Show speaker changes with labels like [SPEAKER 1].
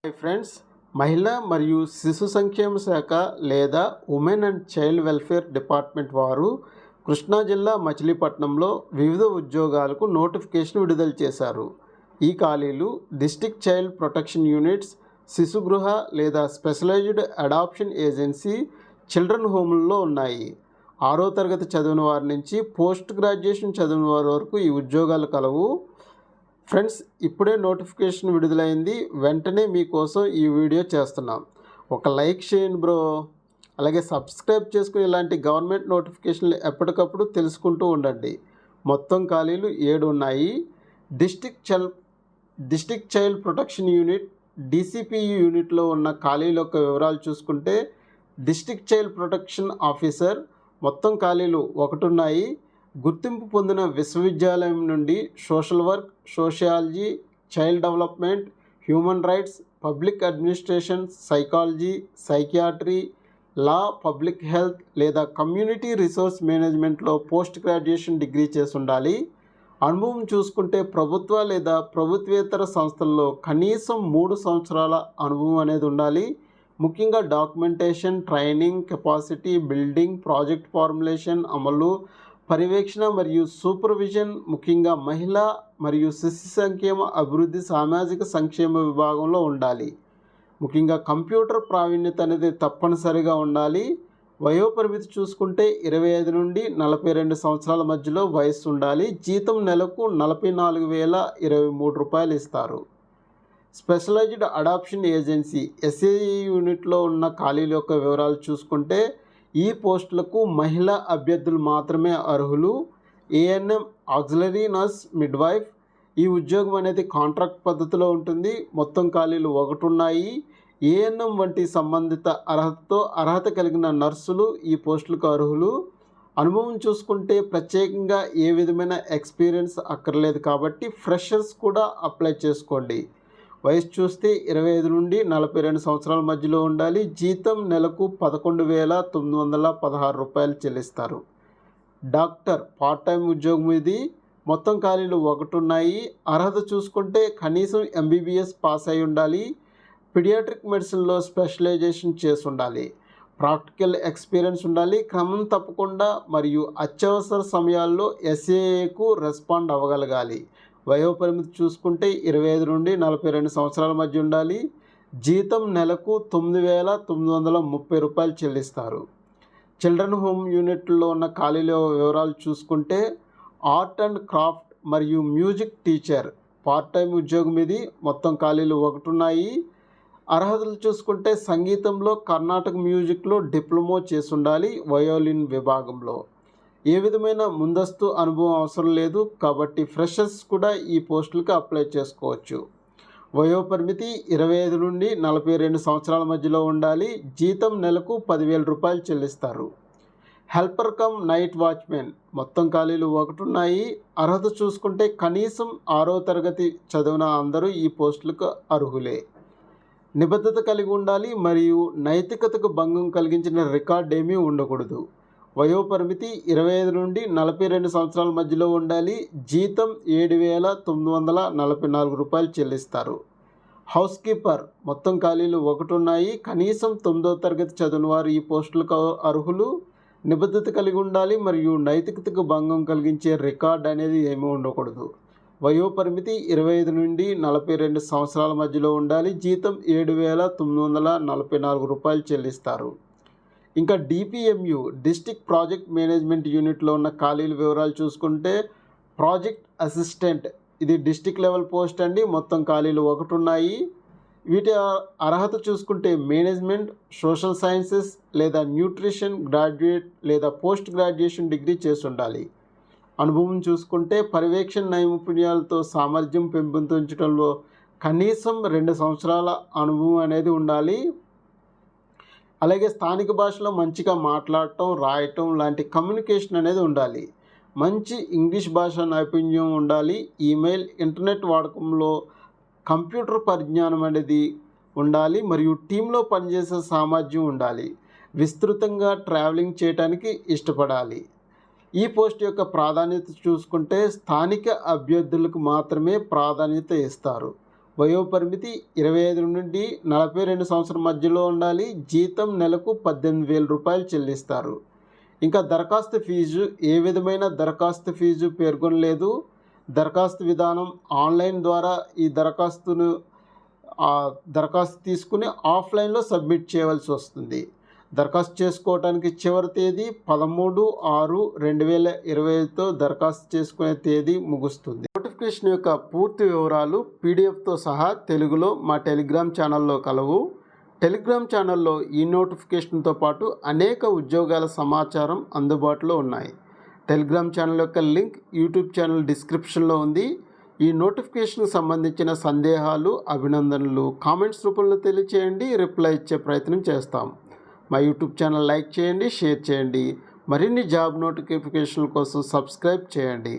[SPEAKER 1] Hi friends, మహిళా మరియు శిశు సంక్షేమ శాఖ లేదా women and child welfare department వారు కృష్ణా జిల్లా మచిలీపట్నంలో వివిధ ఉద్యోగాలకు నోటిఫికేషన్ విడుదల చేశారు. ఈ ఖాళీలు డిస్ట్రిక్ట్ చైల్డ్ ప్రొటెక్షన్ యూనిట్స్, శిశు గృహ లేదా స్పెషలైజ్డ్ అడాప్షన్ ఏజెన్సీ, చిల్డ్రన్ హోమ్లలో ఉన్నాయి. 6వ తరగతి చదివిన వారి నుంచి పోస్ట్ గ్రాడ్యుయేషన్ చదివిన వారి వరకు ఈ ఉద్యోగాలు కలవు. ఫ్రెండ్స్, ఇప్పుడే నోటిఫికేషన్ విడుదలైంది. వెంటనే మీకోసం ఈ వీడియో చేస్తున్నాం. ఒక లైక్ చేయండి బ్రో. అలాగే సబ్స్క్రైబ్ చేసుకుని ఇలాంటి గవర్నమెంట్ నోటిఫికేషన్లు ఎప్పటికప్పుడు తెలుసుకుంటూ ఉండండి. మొత్తం ఖాళీలు 7 ఉన్నాయి. District child protection unit DCPU యూనిట్లో ఉన్న ఖాళీల యొక్క వివరాలు చూసుకుంటే, డిస్ట్రిక్ట్ చైల్డ్ ప్రొటెక్షన్ ఆఫీసర్ మొత్తం ఖాళీలు 1 ఉన్నాయి. గుర్తింపు పొందిన విశ్వవిద్యాలయం నుండి social work, sociology, child development, human rights, public administration, psychology, psychiatry, law, public health లేదా కమ్యూనిటీ రిసోర్స్ మేనేజ్మెంట్లో పోస్ట్ గ్రాడ్యుయేషన్ డిగ్రీ చేసి ఉండాలి. అనుభవం చూసుకుంటే ప్రభుత్వ లేదా ప్రభుత్వేతర సంస్థల్లో కనీసం 3 సంవత్సరాల అనుభవం అనేది ఉండాలి. ముఖ్యంగా documentation, training, capacity building, project formulation, అమలు, పర్యవేక్షణ మరియు సూపర్విజన్, ముఖ్యంగా మహిళా మరియు శిశు సంక్షేమ అభివృద్ధి సామాజిక సంక్షేమ విభాగంలో ఉండాలి. ముఖ్యంగా కంప్యూటర్ ప్రావీణ్యత అనేది తప్పనిసరిగా ఉండాలి. వయోపరిమితి చూసుకుంటే 25 నుండి 42 సంవత్సరాల మధ్యలో వయస్సు ఉండాలి. జీతం నెలకు 44,023 రూపాయలు ఇస్తారు. స్పెషలైజ్డ్ అడాప్షన్ ఏజెన్సీ SAE యూనిట్లో ఉన్న ఖాళీల యొక్క వివరాలు చూసుకుంటే, ఈ పోస్టులకు మహిళా అభ్యర్థులు మాత్రమే అర్హులు. ANM auxiliary nurse midwife. ఈ ఉద్యోగం అనేది కాంట్రాక్ట్ పద్ధతిలో ఉంటుంది. మొత్తం ఖాళీలు 1 ఉన్నాయి. ANM వంటి సంబంధిత అర్హత కలిగిన నర్సులు ఈ పోస్టులకు అర్హులు. అనుభవం చూసుకుంటే ప్రత్యేకంగా ఏ విధమైన ఎక్స్పీరియన్స్ అక్కర్లేదు కాబట్టి ఫ్రెషర్స్ కూడా అప్లై చేసుకోండి. వయసు చూస్తే 25 నుండి 42 సంవత్సరాల మధ్యలో ఉండాలి. జీతం నెలకు 11,916 రూపాయలు చెల్లిస్తారు. డాక్టర్ పార్ట్ టైం ఉద్యోగం ఇది. మొత్తం ఖాళీలు 1 ఉన్నాయి. అర్హత చూసుకుంటే కనీసం MBBS పాస్ అయి ఉండాలి. పీడియాట్రిక్ మెడిసిన్లో స్పెషలైజేషన్ చేసి ఉండాలి. ప్రాక్టికల్ ఎక్స్పీరియన్స్ ఉండాలి. క్రమం తప్పకుండా మరియు అత్యవసర సమయాల్లో SAAకు రెస్పాండ్ అవ్వగలగాలి. వయోపరిమితి చూసుకుంటే 25 నుండి 42 సంవత్సరాల మధ్య ఉండాలి. జీతం నెలకు 9,930 రూపాయలు చెల్లిస్తారు. చిల్డ్రన్ హోమ్ యూనిట్లో ఉన్న ఖాళీల వివరాలు చూసుకుంటే, ఆర్ట్ అండ్ క్రాఫ్ట్ మరియు మ్యూజిక్ టీచర్ పార్ట్ టైం ఉద్యోగం ఇది. మొత్తం ఖాళీలు 1 ఉన్నాయి. అర్హతలు చూసుకుంటే సంగీతంలో కర్ణాటక మ్యూజిక్లో డిప్లొమా చేసి ఉండాలి. వయోలిన్ విభాగంలో ఏ విధమైన ముందస్తు అనుభవం అవసరం లేదు కాబట్టి ఫ్రెషర్స్ కూడా ఈ పోస్టులకు అప్లై చేసుకోవచ్చు. వయోపరిమితి 25 నుండి 42 సంవత్సరాల మధ్యలో ఉండాలి. జీతం నెలకు 10,000 రూపాయలు చెల్లిస్తారు. హెల్పర్ కమ్ నైట్ వాచ్మెన్ మొత్తం ఖాళీలు 1 ఉన్నాయి. అర్హత చూసుకుంటే కనీసం 6వ తరగతి చదివిన అందరూ ఈ పోస్టులకు అర్హులే. నిబద్ధత కలిగి ఉండాలి మరియు నైతికతకు భంగం కలిగించిన రికార్డ్ ఏమీ ఉండకూడదు. వయోపరిమితి 25 నుండి 42 సంవత్సరాల మధ్యలో ఉండాలి. జీతం 7,944 రూపాయలు చెల్లిస్తారు. హౌస్ కీపర్ మొత్తం ఖాళీలు 1 ఉన్నాయి. కనీసం 9వ తరగతి చదివిన వారు ఈ పోస్టులకు అర్హులు. నిబద్ధత కలిగి ఉండాలి మరియు నైతికతకు భంగం కలిగించే రికార్డ్ అనేది ఏమీ ఉండకూడదు. వయోపరిమితి 25 నుండి 42 సంవత్సరాల మధ్యలో ఉండాలి. జీతం 7,944 రూపాయలు చెల్లిస్తారు. ఇంకా DPMU డిస్ట్రిక్ట్ ప్రాజెక్ట్ మేనేజ్మెంట్ యూనిట్లో ఉన్న ఖాళీల వివరాలు చూసుకుంటే, ప్రాజెక్ట్ అసిస్టెంట్ ఇది డిస్ట్రిక్ట్ లెవెల్ పోస్ట్ అండి. మొత్తం ఖాళీలు 1 ఉన్నాయి. వీటి అర్హత చూసుకుంటే మేనేజ్మెంట్, సోషల్ సైన్సెస్ లేదా న్యూట్రిషన్ గ్రాడ్యుయేట్ లేదా పోస్ట్ గ్రాడ్యుయేషన్ డిగ్రీ చేసి ఉండాలి. అనుభవం చూసుకుంటే పర్యవేక్షణ నైపుణ్యాలతో సామర్థ్యం పెంపొందించడంలో కనీసం 2 సంవత్సరాల అనుభవం అనేది ఉండాలి. అలాగే స్థానిక భాషలో మంచిగా మాట్లాడటం, రాయటం లాంటి కమ్యూనికేషన్ అనేది ఉండాలి. మంచి ఇంగ్లీష్ భాష నైపుణ్యం ఉండాలి. ఈమెయిల్, ఇంటర్నెట్ వాడకంలో కంప్యూటర్ పరిజ్ఞానం అనేది ఉండాలి మరియు టీంలో పనిచేసే సామర్థ్యం ఉండాలి. విస్తృతంగా ట్రావెలింగ్ చేయడానికి ఇష్టపడాలి. ఈ పోస్ట్ యొక్క ప్రాధాన్యత చూసుకుంటే స్థానిక అభ్యర్థులకు మాత్రమే ప్రాధాన్యత ఇస్తారు. వయోపరిమితి 25 నుండి 42 సంవత్సరం మధ్యలో ఉండాలి. జీతం నెలకు 18,000 రూపాయలు చెల్లిస్తారు. ఇంకా దరఖాస్తు ఫీజు ఏ విధమైన దరఖాస్తు ఫీజు పేర్కొనలేదు. దరఖాస్తు విధానం ఆన్లైన్ ద్వారా ఈ దరఖాస్తు తీసుకుని ఆఫ్లైన్లో సబ్మిట్ చేయవలసి వస్తుంది. దరఖాస్తు చేసుకోవడానికి చివరి తేదీ 13/6/2020తో దరఖాస్తు చేసుకునే తేదీ ముగుస్తుంది. నోటిఫికేషన్ యొక్క పూర్తి వివరాలు పీడిఎఫ్తో సహా తెలుగులో మా టెలిగ్రామ్ ఛానల్లో కలవు. టెలిగ్రామ్ ఛానల్లో ఈ నోటిఫికేషన్తో పాటు అనేక ఉద్యోగాల సమాచారం అందుబాటులో ఉన్నాయి. టెలిగ్రామ్ ఛానల్ యొక్క లింక్ యూట్యూబ్ ఛానల్ డిస్క్రిప్షన్లో ఉంది. ఈ నోటిఫికేషన్కి సంబంధించిన సందేహాలు, అభినందనలు కామెంట్స్ రూపంలో తెలియచేయండి. రిప్లై ఇచ్చే ప్రయత్నం చేస్తాం. మా యూట్యూబ్ ఛానల్ లైక్ చేయండి, షేర్ చేయండి. మరిన్ని జాబ్ నోటిఫికేషన్ల కోసం సబ్స్క్రైబ్ చేయండి.